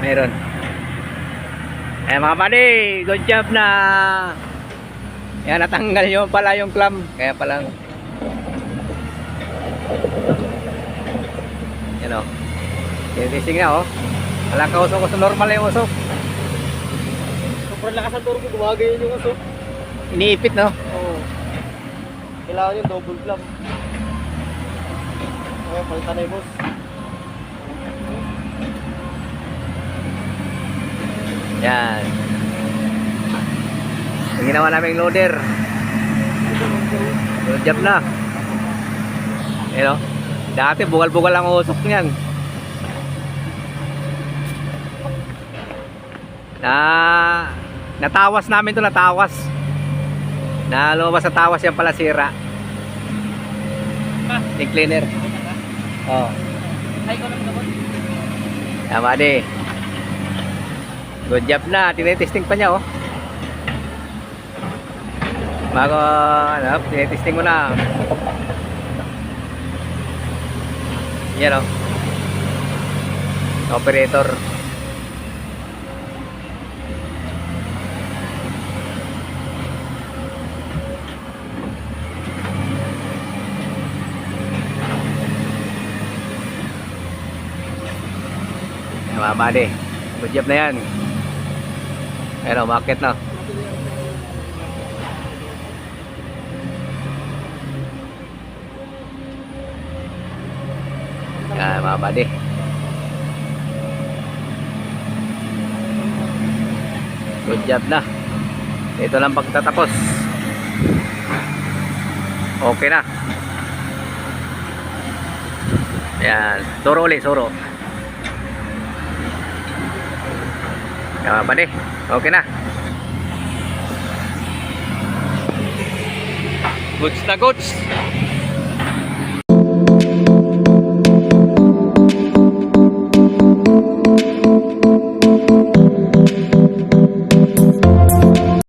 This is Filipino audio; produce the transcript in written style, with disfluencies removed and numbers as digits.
Meron. Eh mga buddy, good job na. Yan, natanggal nyo pala yung clamp. Kaya palang yan o. Tinising na o. Walang kausok-usok, normal na yung usok. Sobrang lakas ang turbo, gumagay yung aso. Iniipit no. Oo. Kailangan yung double clamp. Okay, palitan na yung boss. Yan. Yung ginawa namin loader. Good job na. Yan o. Dati bugal-bugal ang usok niyan. Natawas namin to, natawas. Lumabas sa tawas yan pala sira. Yung cleaner. Oh. Ay, ko lang naman. Tama di. Good job na. Tinetesting pa niya oh. Bago tinetesting mo na. Yan oh. Operator. Mga buddy, good job na yan. Ayan o, bakit na. Yan mga buddy. Good job na. Ito lang pagtatapos. Okay na. Ayan, suro ulit, suro. Ya, apa deh? Oke nah. Goods na goods.